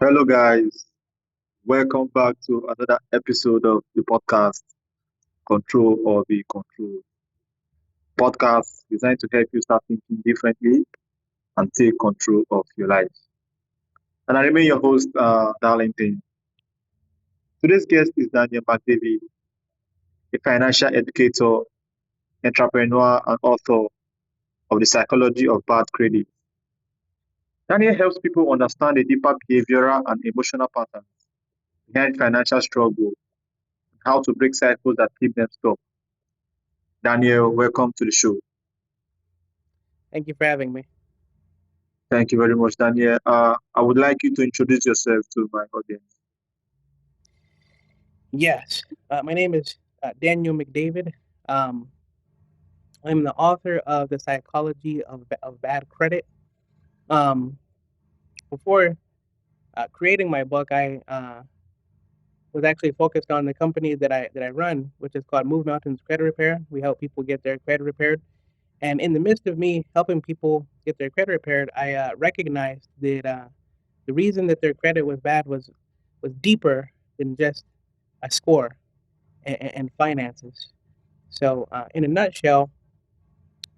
Hello, guys. Welcome back to another episode of the podcast, Control or Be Controlled. Podcast designed to help you start thinking differently and take control of your life. And I remain your host, Darlington. Today's guest is Daniel McDavid, a financial educator, entrepreneur, and author of The Psychology of Bad Credit. Daniel helps people understand the deeper behavioral and emotional patterns behind financial struggle, how to break cycles that keep them stuck. Daniel, welcome to the show. Thank you for having me. Thank you very much, Daniel. I would like you to introduce yourself to my audience. Yes, my name is Daniel McDavid. Um, I'm the author of The Psychology of Bad Credit. Um, before creating my book, I was actually focused on the company that I run, which is called Move Mountains Credit Repair. We help people get their credit repaired. And in the midst of me helping people get their credit repaired, I recognized that the reason that their credit was bad was deeper than just a score and finances. So, in a nutshell,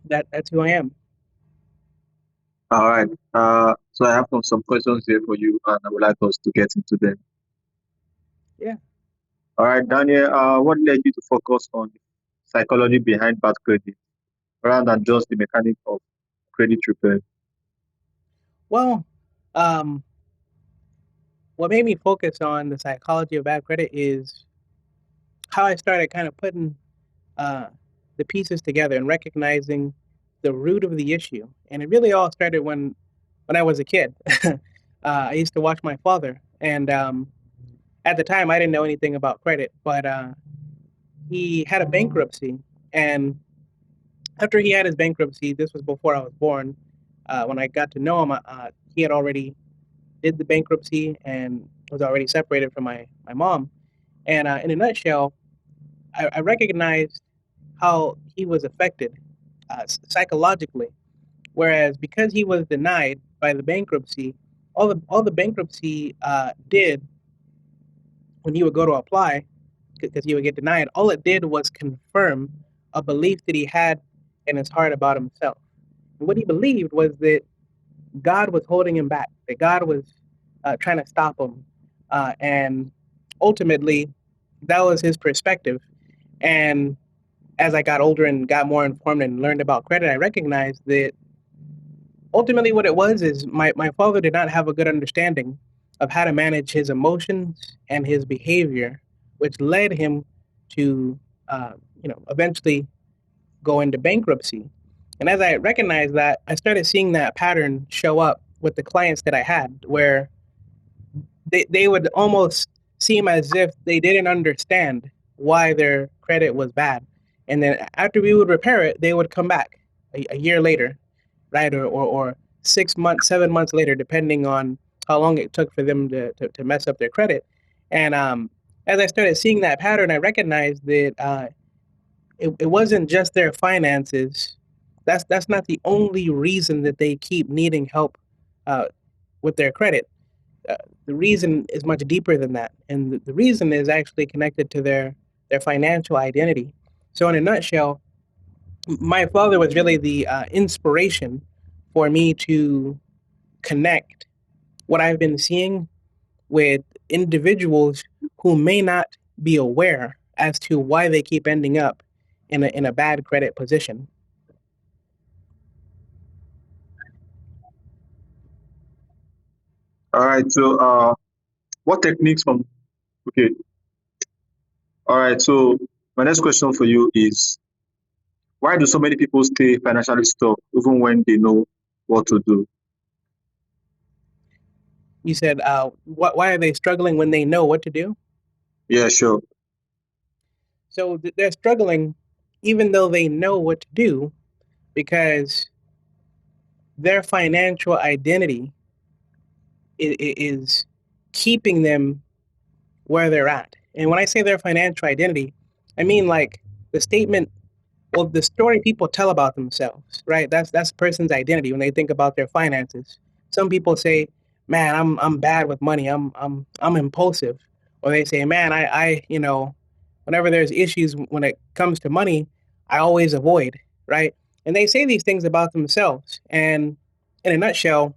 that's who I am. All right. So I have some questions here for you, and I would like us to get into them. Yeah. All right, Daniel. What led you to focus on psychology behind bad credit rather than just the mechanic of credit repair? Well, um, what made me focus on the psychology of bad credit is how I started kind of putting uh, the pieces together and recognizing the root of the issue. And it really all started when I was a kid. I used to watch my father, and at the time I didn't know anything about credit, but he had a bankruptcy, and after he had his bankruptcy, this was before I was born. When I got to know him, he had already did the bankruptcy and was already separated from my mom. And in a nutshell, I recognized how he was affected psychologically. Whereas because he was denied by the bankruptcy, all the bankruptcy did when he would go to apply, because he would get denied, all it did was confirm a belief that he had in his heart about himself. And what he believed was that God was holding him back, that God was trying to stop him. And ultimately, that was his perspective. And as I got older and got more informed and learned about credit, I recognized that ultimately what it was is my father did not have a good understanding of how to manage his emotions and his behavior, which led him to, eventually go into bankruptcy. And as I recognized that, I started seeing that pattern show up with the clients that I had, where they would almost seem as if they didn't understand why their credit was bad. And then after we would repair it, they would come back a year later, right? Or 6 months, 7 months later, depending on how long it took for them to mess up their credit. And as I started seeing that pattern, I recognized that it wasn't just their finances. That's not the only reason that they keep needing help uh, with their credit. Uh, the reason is much deeper than that, and the reason is actually connected to their financial identity. So, in a nutshell, my father was really the inspiration for me to connect what I've been seeing with individuals who may not be aware as to why they keep ending up in a bad credit position. All right. So, what techniques from? Okay. All right. So, my next question for you is, why do so many people stay financially stuck even when they know what to do? You said, why are they struggling when they know what to do? Yeah, sure. So they're struggling even though they know what to do because their financial identity is keeping them where they're at. And when I say their financial identity, I mean like the statement, well, the story people tell about themselves, right? That's a person's identity when they think about their finances. Some people say, man, I'm bad with money. I'm impulsive. Or they say, man, whenever there's issues when it comes to money, I always avoid, right? And they say these things about themselves. And in a nutshell,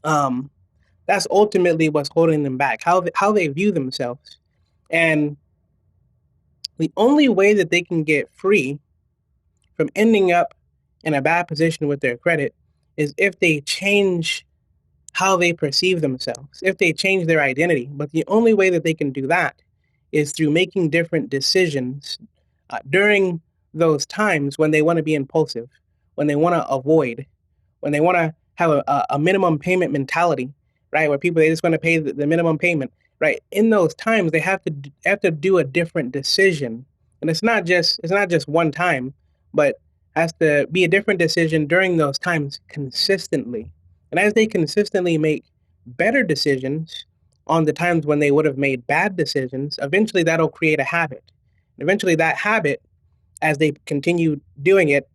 um, that's ultimately what's holding them back, how they view themselves. And the only way that they can get free from ending up in a bad position with their credit is if they change how they perceive themselves, if they change their identity. But the only way that they can do that is through making different decisions during those times when they want to be impulsive, when they want to avoid, when they want to have a minimum payment mentality, right? Where people they just want to pay the minimum payment, right? In those times, they have to do a different decision, and it's not just one time, but has to be a different decision during those times consistently. And as they consistently make better decisions on the times when they would have made bad decisions, eventually that'll create a habit. Eventually, that habit as they continue doing it,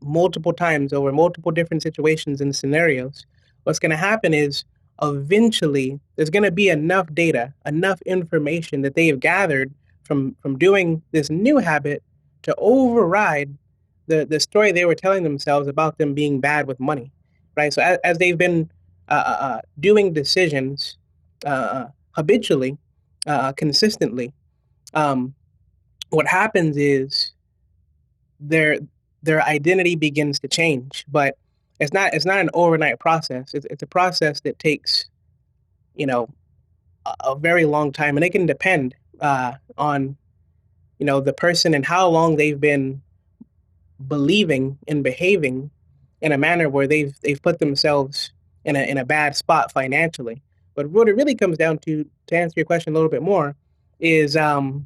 multiple times over multiple different situations and scenarios, what's going to happen is eventually there's going to be enough data, enough information that they have gathered from doing this new habit to override the story they were telling themselves about them being bad with money, right? So as they've been doing decisions habitually, consistently, um, what happens is their their identity begins to change. But it's not an overnight process. It's a process that takes a very long time, and it can depend on the person and how long they've been believing and behaving in a manner where they've put themselves in a bad spot financially. But what it really comes down to answer your question a little bit more, is the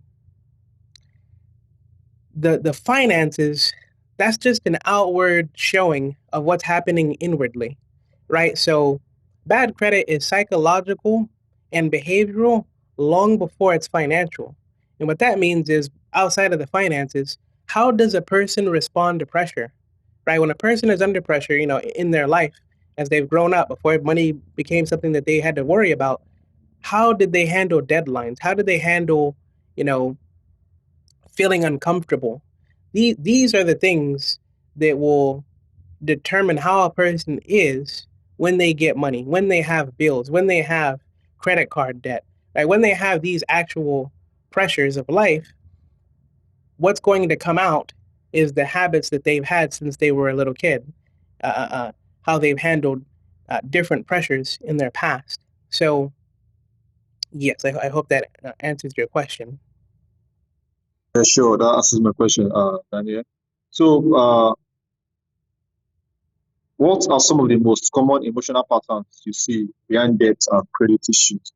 finances. That's just an outward showing of what's happening inwardly, right? So bad credit is psychological and behavioral long before it's financial. And what that means is, outside of the finances, how does a person respond to pressure, right? When a person is under pressure, in their life, as they've grown up, before money became something that they had to worry about, how did they handle deadlines? How did they handle, you know, feeling uncomfortable? These are the things that will determine how a person is when they get money, when they have bills, when they have credit card debt, right? When they have these actual pressures of life, what's going to come out is the habits that they've had since they were a little kid, how they've handled different pressures in their past. So, yes, I hope that answers your question. Yeah, sure. That answers my question, Daniel. So, what are some of the most common emotional patterns you see behind debt and credit issues?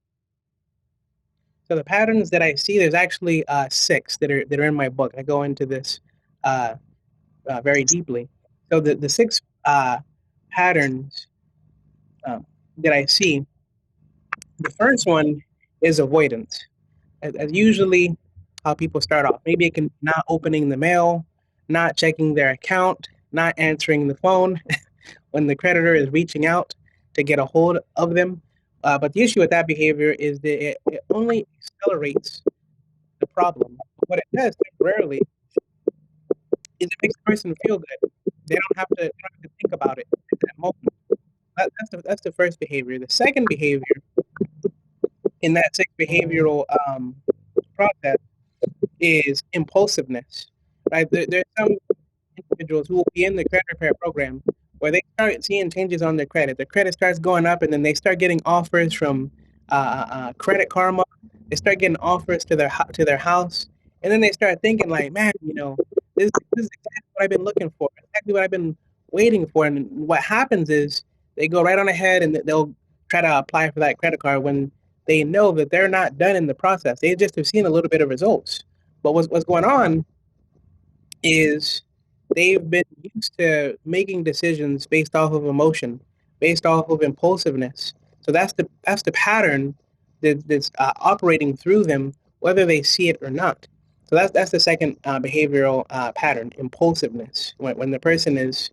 So the patterns that I see, there's actually six that are in my book. I go into this uh, very deeply. So the six patterns that I see, the first one is avoidance. As usually how people start off. Maybe it can be not opening the mail, not checking their account, not answering the phone when the creditor is reaching out to get a hold of them. But the issue with that behavior is that it only accelerates the problem. What it does temporarily is it makes the person feel good. They don't have to think about it at that moment. That's the first behavior. The second behavior in that six behavioral process is impulsiveness. Right? There's some individuals who will be in the credit repair program where they start seeing changes on their credit. Their credit starts going up, and then they start getting offers from Credit Karma. They start getting offers to their house, and then they start thinking like, man, this is exactly what I've been looking for, exactly what I've been waiting for. And what happens is they go right on ahead and they'll try to apply for that credit card when they know that they're not done in the process. They just have seen a little bit of results. But what's going on is they've been used to making decisions based off of emotion, based off of impulsiveness. So that's the pattern that's operating through them, whether they see it or not. So that's the second behavioral pattern, impulsiveness. When the person is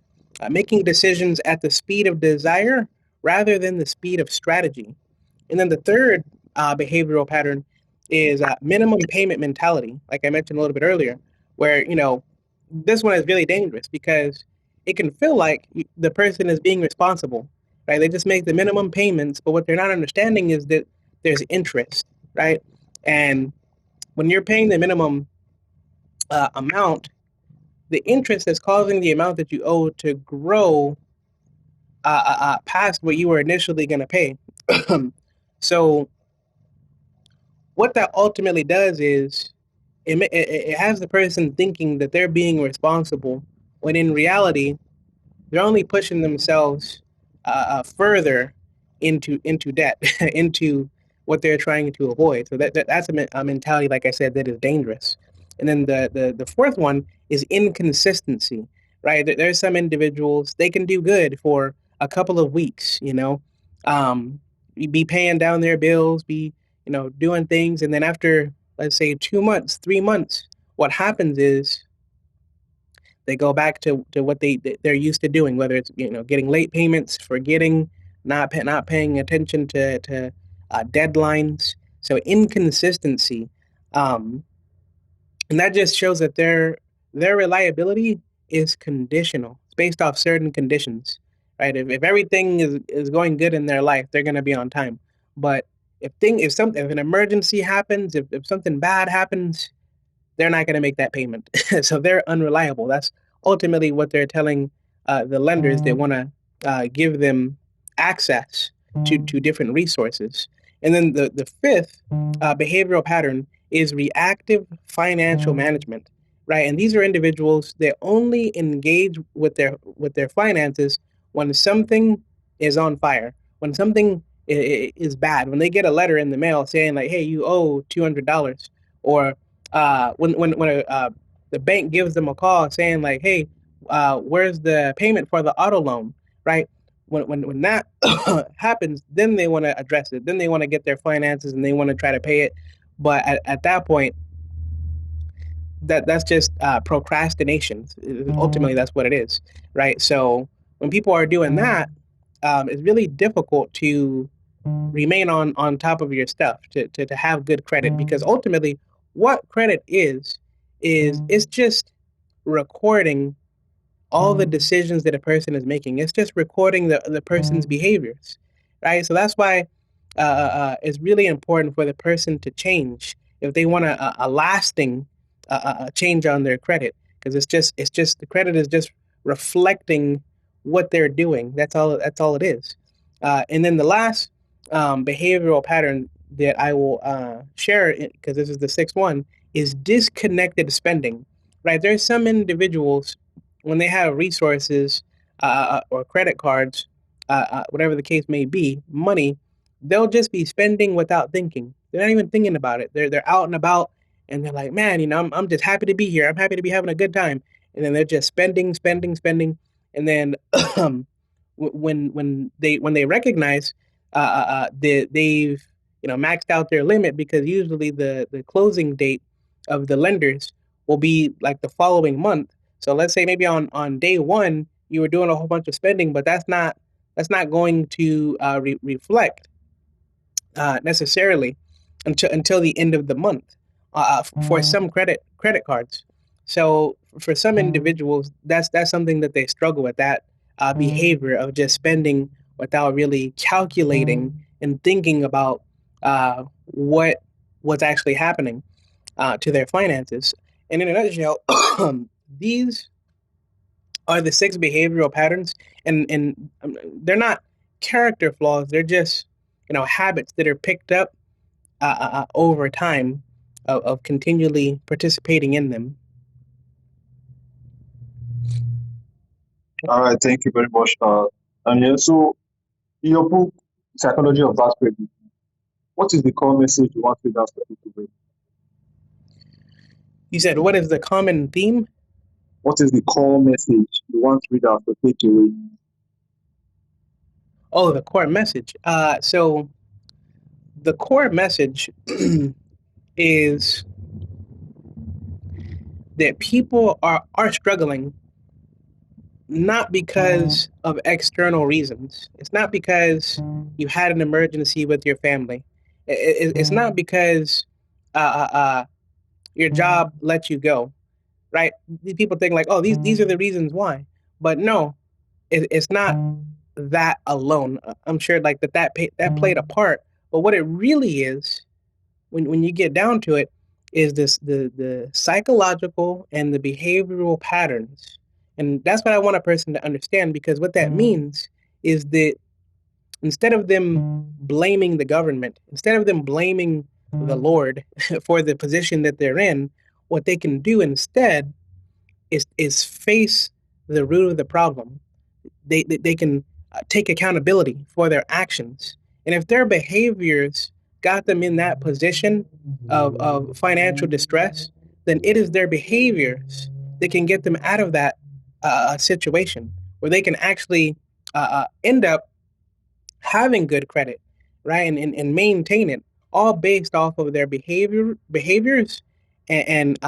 making decisions at the speed of desire rather than the speed of strategy. And then the third behavioral pattern is minimum payment mentality, like I mentioned a little bit earlier, where, this one is really dangerous because it can feel like the person is being responsible, right? They just make the minimum payments, but what they're not understanding is that there's interest, right? And when you're paying the minimum amount, the interest is causing the amount that you owe to grow past what you were initially going to pay. So what that ultimately does is it has the person thinking that they're being responsible when in reality they're only pushing themselves further into debt, into what they're trying to avoid. So that's a mentality, like I said, that is dangerous. And then the fourth one is inconsistency, right? There's some individuals, they can do good for a couple of weeks, be paying down their bills, be doing things, and then after, let's say, 2 months, 3 months, what happens is they go back to what they're used to doing, whether it's getting late payments, forgetting, not paying attention to deadlines. So inconsistency, um, and that just shows that their reliability is conditional. It's based off certain conditions, right? If everything is going good in their life, they're going to be on time. But if an emergency happens, if something bad happens, they're not going to make that payment. So they're unreliable. That's ultimately what they're telling the lenders. They want to give them access to different resources. And then the fifth behavioral pattern is reactive financial management, right? And these are individuals that only engage with their finances when something is on fire, when something is bad, when they get a letter in the mail saying like, "Hey, you owe $200," or when the bank gives them a call saying like, "Hey, where's the payment for the auto loan?" Right? When that happens, then they want to address it. Then they want to get their finances and they want to try to pay it. But at that point, that's just procrastination. Ultimately, that's what it is, right? So when people are doing that, it's really difficult to remain on top of your stuff, to have good credit, because ultimately what credit is it's just recording all the decisions that a person is making. It's just recording the person's behaviors, right? So that's why it's really important for the person to change if they want a lasting change on their credit, because it's just the credit is just reflecting what they're doing. That's all it is. And then the last behavioral pattern that I will share, because this is the sixth one, is disconnected spending. Right? There's some individuals when they have resources or credit cards, whatever the case may be, money, they'll just be spending without thinking. They're not even thinking about it. They're out and about, and they're like, man, I'm just happy to be here. I'm happy to be having a good time, and then they're just spending, spending, spending, and then when they recognize they've maxed out their limit, because usually the closing date of the lenders will be like the following month. So let's say maybe on day one you were doing a whole bunch of spending, but that's not going to reflect necessarily until the end of the month for some credit cards. So for some individuals, that's something that they struggle with, that behavior of just spending without really calculating and thinking about what's actually happening to their finances. And in a nutshell, these are the six behavioral patterns, and they're not character flaws. They're just habits that are picked up over time of continually participating in them. All right, thank you very much. And so, in your book, Psychology of Vast Credit, what is the core message you want readers to take away? You said, what is the common theme? What is the core message you want readers to take away? Oh, the core message. So the core message is that people are struggling not because of external reasons. It's not because you had an emergency with your family. It's not because your job let you go, right? These people think like, oh, these are the reasons why. But no, it's not that alone. I'm sure like that played a part. But what it really is, when you get down to it, is the psychological and the behavioral patterns. And that's what I want a person to understand, because what that means is that instead of them blaming the government, instead of them blaming the Lord for the position that they're in, what they can do instead is face the root of the problem. They can take accountability for their actions. And if their behaviors got them in that position of financial distress, then it is their behaviors that can get them out of that situation where they can actually end up having good credit, right? And maintain it, all based off of their behaviors and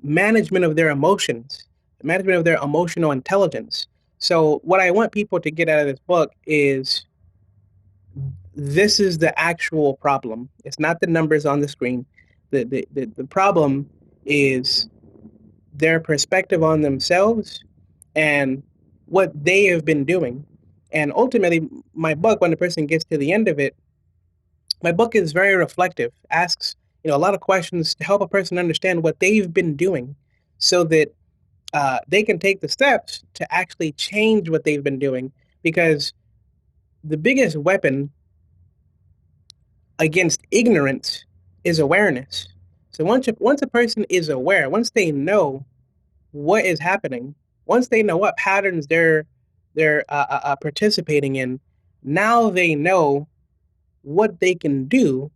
management of their emotions, management of their emotional intelligence. So, what I want people to get out of this book is this is the actual problem. It's not the numbers on the screen. The problem is their perspective on themselves and what they have been doing. And ultimately, my book, when the person gets to the end of it, my book is very reflective, asks a lot of questions to help a person understand what they've been doing, so that they can take the steps to actually change what they've been doing. Because the biggest weapon against ignorance is awareness. So once a person is aware, once they know what is happening, once they know what patterns they're participating in, now they know what they can do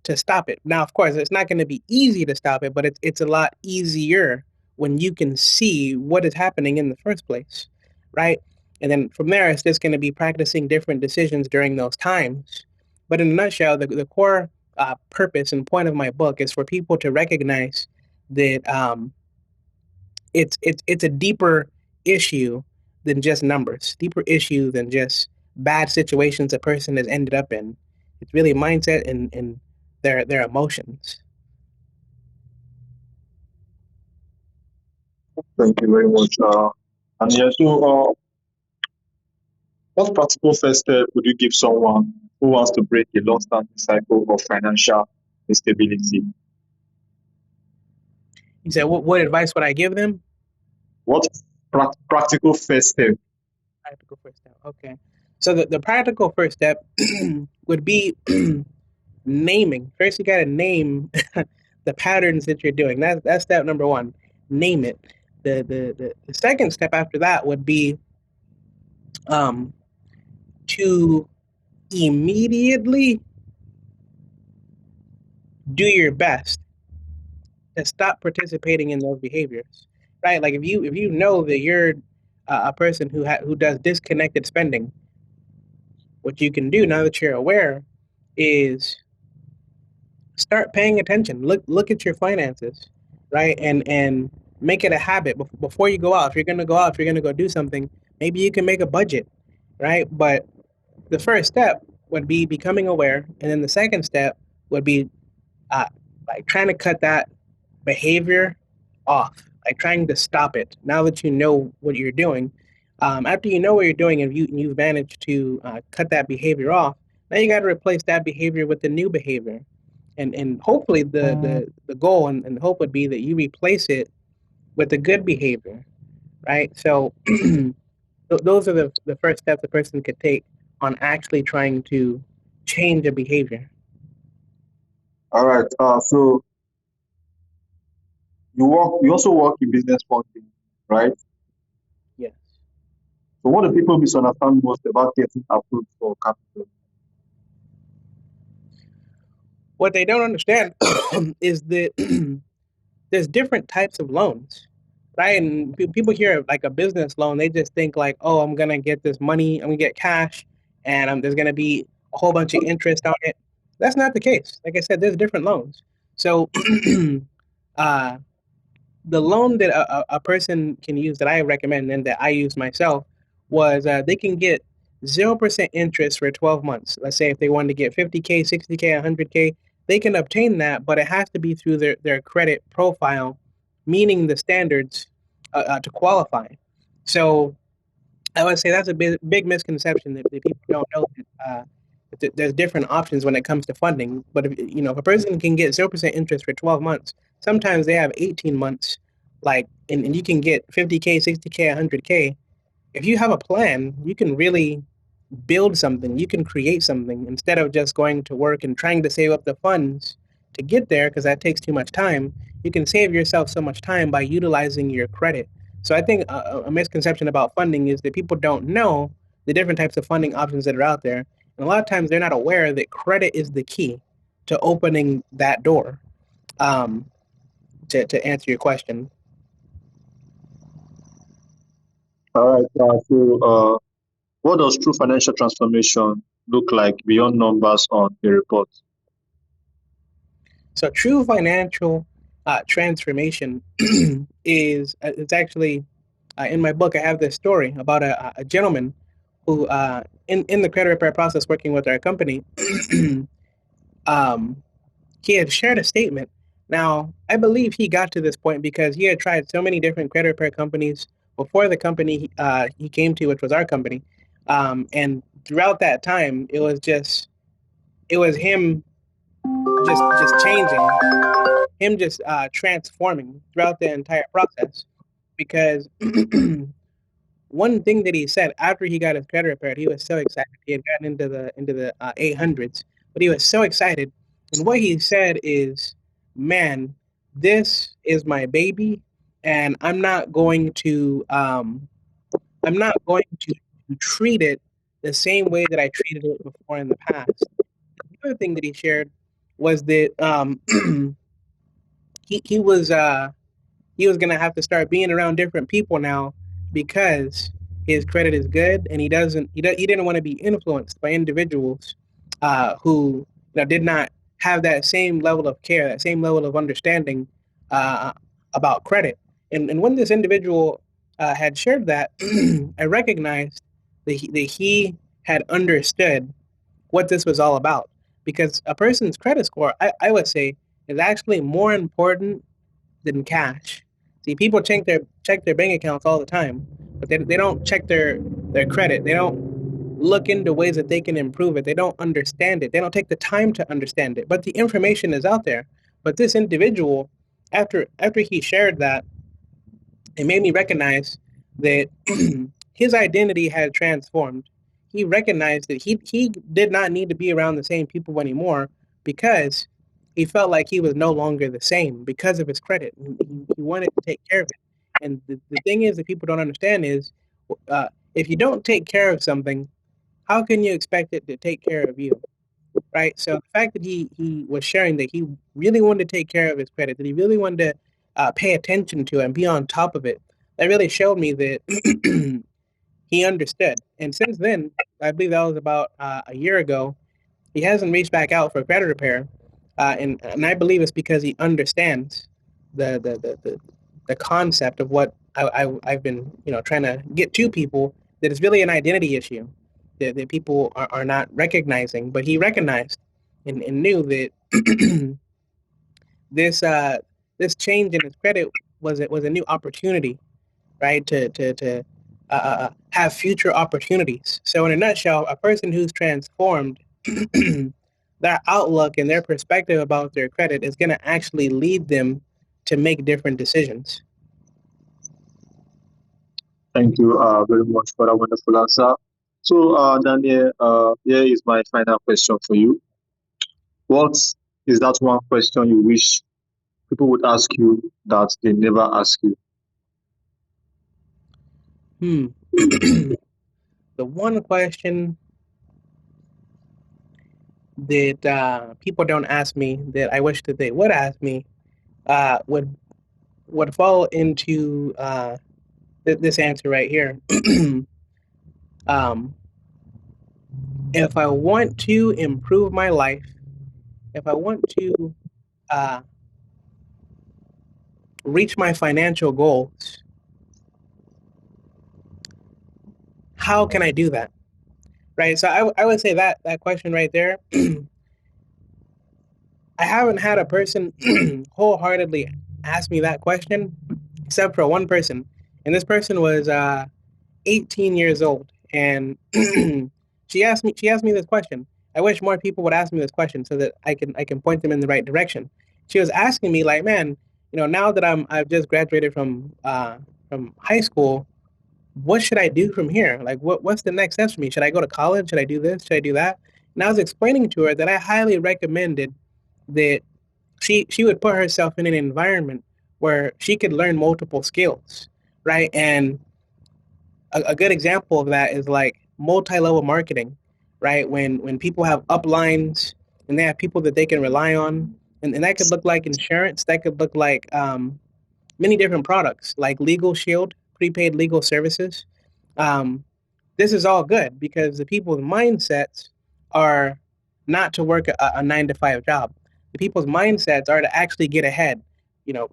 to stop it. Now, of course, it's not going to be easy to stop it, but it's a lot easier when you can see what is happening in the first place, right? And then from there, it's just going to be practicing different decisions during those times. But in a nutshell, the core purpose and point of my book is for people to recognize that it's a deeper issue than just numbers, deeper issue than just bad situations a person has ended up in. It's really mindset and their emotions. Thank you very much. And yeah, so what practical first step would you give someone who wants to break a long-standing cycle of financial instability? You said, what advice would I give them? What practical first step? Practical first step. Okay. So the practical first step would be naming. First, you got to name the patterns that you're doing. That's step number one. Name it. The second step after that would be um, to immediately do your best to stop participating in those behaviors, right? Like if you know that you're a person who does disconnected spending, what you can do now that you're aware is start paying attention. Look at your finances, right? And make it a habit before you go out. If you're gonna go out, if you're gonna go do something, maybe you can make a budget, right? But the first step would be becoming aware, and then the second step would be uh, like trying to cut that behavior off, like trying to stop it. Now that you know what you're doing, after you know what you're doing and you've managed to cut that behavior off, now you got to replace that behavior with the new behavior, and hopefully the goal and hope would be that you replace it with a good behavior, right? So those are the first steps a person could take on actually trying to change a behavior. All right. So you also work in business funding, right? Yes. So what do people misunderstand most about getting approved for capital? What they don't understand is that there's different types of loans, right? And people hear like a business loan, they just think like, oh, I'm gonna get this money, I'm gonna get cash, and there's gonna be a whole bunch of interest on it. That's not the case. Like I said, there's different loans. So, uh, the loan that a person can use that I recommend and that I use myself was they can get 0% interest for 12 months. Let's say if they wanted to get 50K, 60K, 100K, they can obtain that, but it has to be through their credit profile, meaning the standards to qualify. So I would say that's a big misconception that people don't know that there's different options when it comes to funding. But if a person can get 0% interest for 12 months, sometimes they have 18 months, like, and you can get 50K, 60K, 100K. If you have a plan, you can really build something, you can create something instead of just going to work and trying to save up the funds to get there because that takes too much time. You can save yourself so much time by utilizing your credit. So I think a misconception about funding is that people don't know the different types of funding options that are out there. And a lot of times they're not aware that credit is the key to opening that door. Um, to answer your question. All right. What does true financial transformation look like beyond numbers on a report? So true financial transformation is it's actually in my book. I have this story about a gentleman who in the credit repair process working with our company, um, he had shared a statement. Now I believe he got to this point because he had tried so many different credit repair companies before the company he came to, which was our company, and throughout that time it was him just changing, him just transforming throughout the entire process. Because one thing that he said after he got his credit repaired, he was so excited. He had gotten into the 800s, but he was so excited. And what he said is, "Man, this is my baby, and I'm not going to treat it the same way that I treated it before in the past." The other thing that he shared was that he he was uh he was gonna have to start being around different people now because his credit is good, and he didn't want to be influenced by individuals who did not have that same level of care, that same level of understanding uh, about credit. And when this individual had shared that, I recognized that he had understood what this was all about, because a person's credit score, I would say, is actually more important than cash. See, people check their bank accounts all the time, but they don't check their credit. They don't look into ways that they can improve it. They don't understand it. They don't take the time to understand it. But the information is out there. But this individual, after he shared that, it made me recognize that his identity had transformed. He recognized that he did not need to be around the same people anymore because he felt like he was no longer the same because of his credit. He wanted to take care of it. And the thing is that people don't understand is if you don't take care of something, how can you expect it to take care of you? Right? So the fact that he was sharing that he really wanted to take care of his credit, that he really wanted to pay attention to it and be on top of it, that really showed me that he understood. And since then, I believe that was about a year ago, he hasn't reached back out for credit repair, and I believe it's because he understands the the the the, the concept of what I've been trying to get to people, that it's really an identity issue that people are not recognizing, but he recognized and knew that this this change in his credit was a new opportunity, right? To have future opportunities. So in a nutshell, a person who's transformed their outlook and their perspective about their credit is going to actually lead them to make different decisions. Thank you very much for that wonderful answer. So, Daniel, here is my final question for you. What is that one question you wish people would ask you that they never ask you? Hmm. The one question that people don't ask me that I wish that they would ask me uh, would would fall into this answer right here. um, if I want to improve my life, if I want to uh, reach my financial goals, how can I do that? Right. So I would say that question right there. I haven't had a person wholeheartedly ask me that question, except for one person, and this person was 18 years old, and she asked me this question. I wish more people would ask me this question so that I can point them in the right direction. She was asking me like, man, now that I've just graduated from high school, what should I do from here? Like, what's the next steps for me? Should I go to college? Should I do this? Should I do that? And I was explaining to her that I highly recommended that she would put herself in an environment where she could learn multiple skills, right? And a good example of that is like multi-level marketing, right? When people have uplines and they have people that they can rely on, and that could look like insurance, that could look like many different products like Legal Shield, prepaid legal services. Um, this is all good because the people's mindsets are not to work a 9 to 5 job. The people's mindsets are to actually get ahead,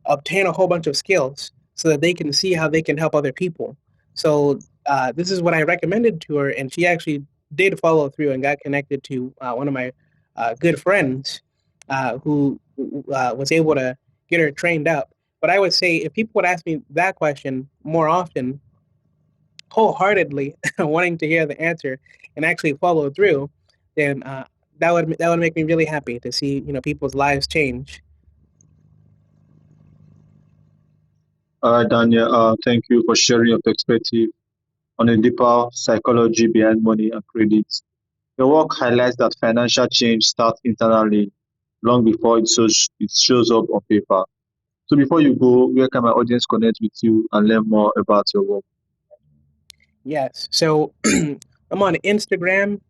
obtain a whole bunch of skills so that they can see how they can help other people. So this is what I recommended to her, and she actually did follow through and got connected to one of my good friends who was able to get her trained up. But I would say if people would ask me that question more often, wholeheartedly wanting to hear the answer and actually follow through, then that would make me really happy to see people's lives change. All right, Daniel, thank you for sharing your perspective on the deeper psychology behind money and credit. Your work highlights that financial change starts internally long before it shows up on paper. So before you go, where can my audience connect with you and learn more about your work? Yes. So I'm on Instagram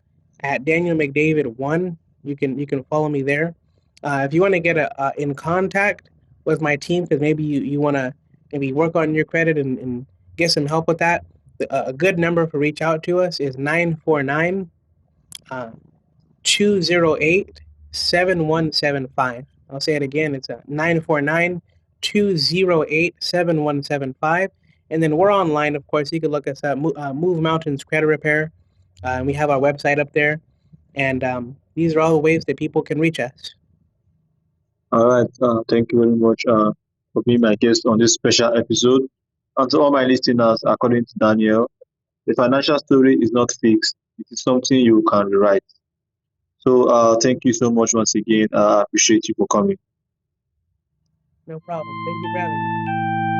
at Daniel McDavid one. You can follow me there. If you want to get in contact with my team because maybe you want to maybe work on your credit and get some help with that, a good number for reach out to us is 949 uh, 208 7175. I'll say it again. It's a 949 208 7175. And then we're online, of course. You can look us up, Move Mountains Credit Repair. And we have our website up there. And these are all the ways that people can reach us. All right, thank you very much for being my guest on this special episode. And to all my listeners, according to Daniel, the financial story is not fixed. It is something you can rewrite. So thank you so much once again. I appreciate you for coming. No problem. Thank you for having me.